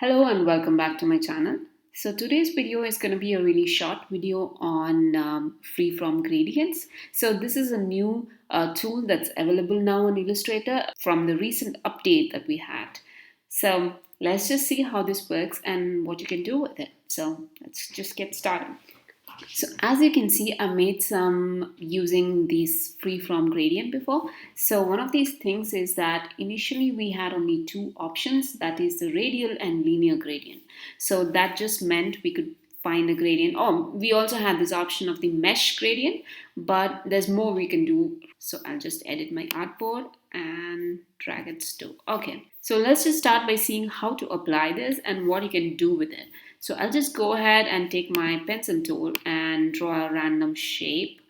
Hello and welcome back to my channel. So today's video is going to be a really short video on Freeform Gradients. So this is a new tool that's available now on Illustrator from the recent update that we had. So let's just see how this works and what you can do with it. So let's just get started. So as you can see, I made some using these Freeform Gradient before. So one of these things is that initially we had only two options, that is the radial and linear gradient. So that just meant we could find a gradient. Oh, we also had this option of the mesh gradient, but there's more we can do. So I'll just edit my artboard and drag it to. Okay, so let's just start by seeing how to apply this and what you can do with it. So I'll just go ahead and take my pencil tool and draw a random shape.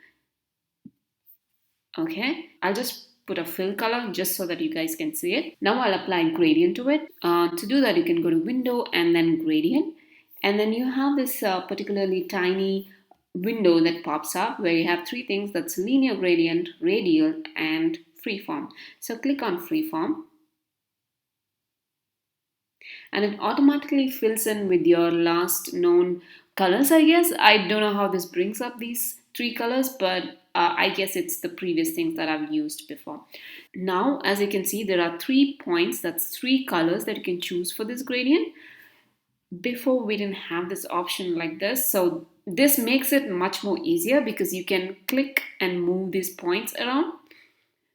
Okay, I'll just put a fill color just so that you guys can see it. Now I'll apply gradient to it. To do that, you can go to window and then gradient. And then you have this particularly tiny window that pops up where you have three things, that's linear gradient, radial, and freeform. So click on freeform. And it automatically fills in with your last known colors, I guess. I don't know how this brings up these three colors, but I guess it's the previous things that I've used before. Now, as you can see, there are 3 points, that's 3 colors that you can choose for this gradient. Before we didn't have this option like this, so this makes it much more easier because you can click and move these points around.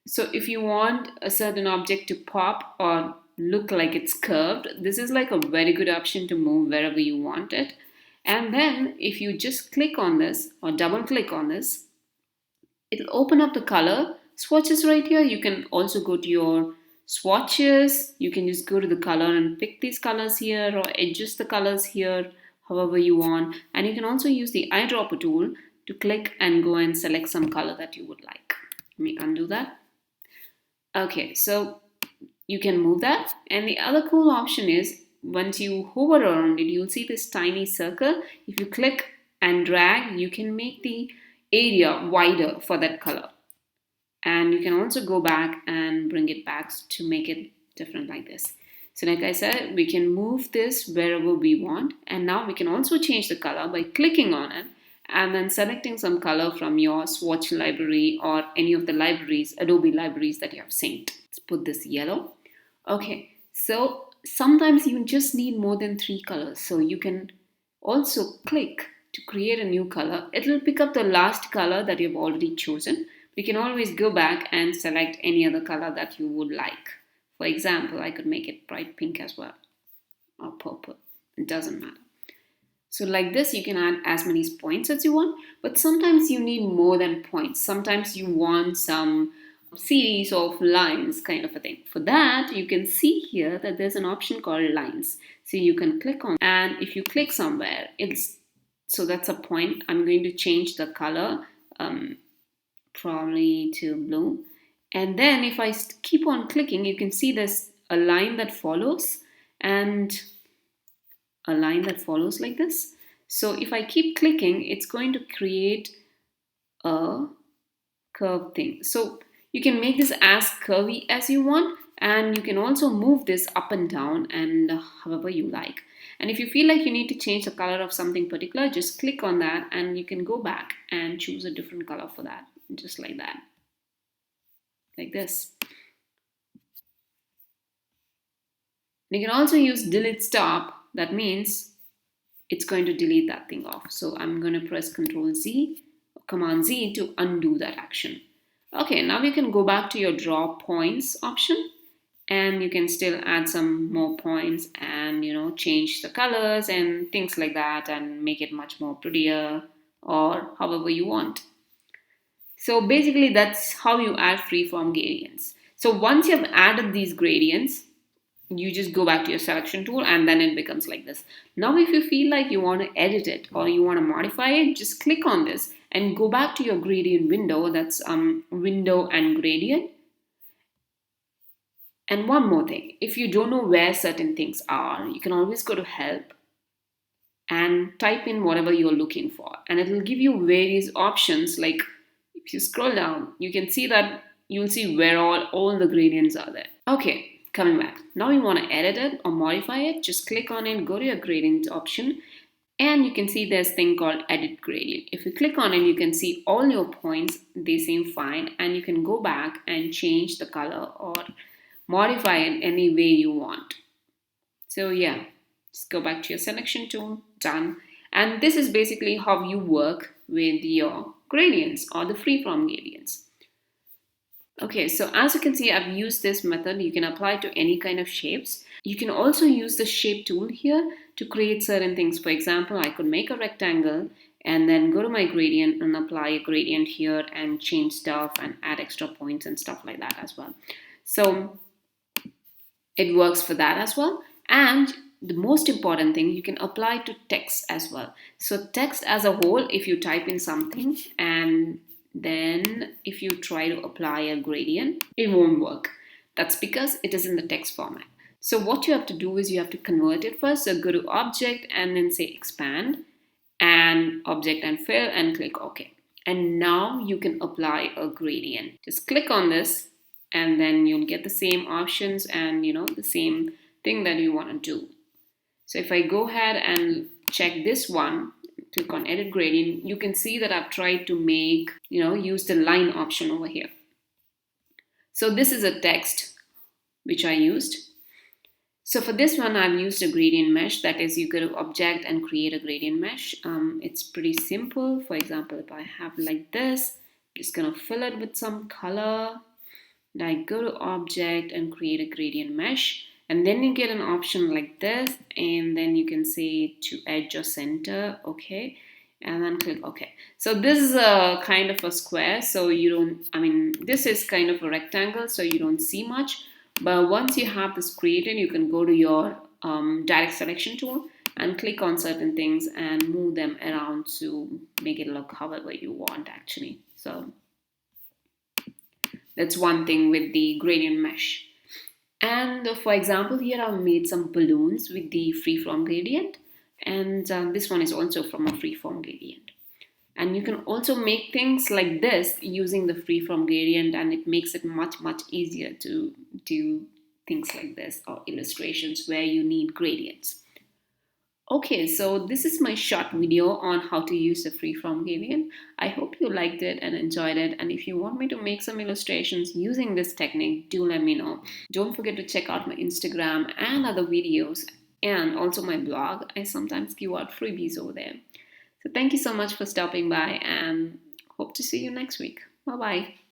So if you want a certain object to pop or look like it's curved, this is like a very good option to move wherever you want it. And then if you just click on this or double click on this, it'll open up the color swatches right here. You can also go to your swatches. You can just go to the color and pick these colors here or adjust the colors here however you want. And you can also use the eyedropper tool to click and go and select some color that you would like. Let me undo that. Okay, so you can move that. And the other cool option is once you hover around it, you'll see this tiny circle. If you click and drag, you can make the area wider for that color. And you can also go back and bring it back to make it different like this. So like I said, we can move this wherever we want. And now we can also change the color by clicking on it and then selecting some color from your swatch library or any of the libraries, Adobe libraries that you have synced. Let's put this yellow. Okay, so sometimes you just need more than 3 colors. So you can also click to create a new color. It will pick up the last color that you've already chosen. You can always go back and select any other color that you would like. For example, I could make it bright pink as well or purple. It doesn't matter. So like this, you can add as many points as you want, but sometimes you need more than points. Sometimes you want some series of lines kind of a thing. For that, you can see here that there's an option called lines. So you can click on, and if you click somewhere, so that's a point. I'm going to change the color probably to blue. And then if I keep on clicking, you can see there's a line that follows and a line that follows like this. So if I keep clicking, it's going to create a curved thing. So you can make this as curvy as you want, and you can also move this up and down and however you like. And if you feel like you need to change the color of something particular, just click on that and you can go back and choose a different color for that, just like that, like this. You can also use delete stop. That means it's going to delete that thing off. So I'm going to press Ctrl Z, Command Z to undo that action. Okay, now you can go back to your draw points option and you can still add some more points and change the colors and things like that and make it much more prettier or however you want. So basically that's how you add freeform gradients. So once you have added these gradients, you just go back to your selection tool and then it becomes like this. Now if you feel like you want to edit it or you want to modify it, just click on this and go back to your gradient window. That's window and gradient. And one more thing, if you don't know where certain things are, you can always go to help and type in whatever you're looking for, and it will give you various options. Like if you scroll down, you can see that you'll see where all the gradients are there. Okay, Coming back. Now you want to edit it or modify it. Just click on it, go to your gradient option, and you can see there's thing called edit gradient. If you click on it, you can see all your points, they seem fine, and you can go back and change the color or modify it any way you want. So yeah, just go back to your selection tool, done. And this is basically how you work with your gradients or the freeform gradients. Okay, so as you can see, I've used this method. You can apply to any kind of shapes. You can also use the shape tool here to create certain things. For example, I could make a rectangle and then go to my gradient and apply a gradient here and change stuff and add extra points and stuff like that as well. So it works for that as well. And the most important thing, you can apply to text as well. So text as a whole, if you type in something and then if you try to apply a gradient, it won't work. That's because it is in the text format. So what you have to do is you have to convert it first. So go to object and then say expand and object and fill and click OK. And now you can apply a gradient. Just click on this and then you'll get the same options and the same thing that you want to do. So if I go ahead and check this one, click on edit gradient, you can see that I've tried to make, use the line option over here. So this is a text which I used. So for this one, I've used a gradient mesh. That is, you go to object and create a gradient mesh. It's pretty simple. For example, if I have like this, I'm just going to fill it with some color. I go to object and create a gradient mesh, and then you get an option like this, and then you can say to edge or center, okay, and then click OK. So this is a kind of a square, so this is kind of a rectangle, so you don't see much. But once you have this created, you can go to your direct selection tool and click on certain things and move them around to make it look however you want actually. So that's one thing with the gradient mesh. And for example, here I've made some balloons with the freeform gradient, and this one is also from a freeform gradient. And you can also make things like this using the freeform gradient, and it makes it much easier to do things like this or illustrations where you need gradients. Okay, so this is my short video on how to use the freeform gradient. I hope you liked it and enjoyed it. And if you want me to make some illustrations using this technique, do let me know. Don't forget to check out my Instagram and other videos and also my blog. I sometimes give out freebies over there. So thank you so much for stopping by and hope to see you next week. Bye-bye.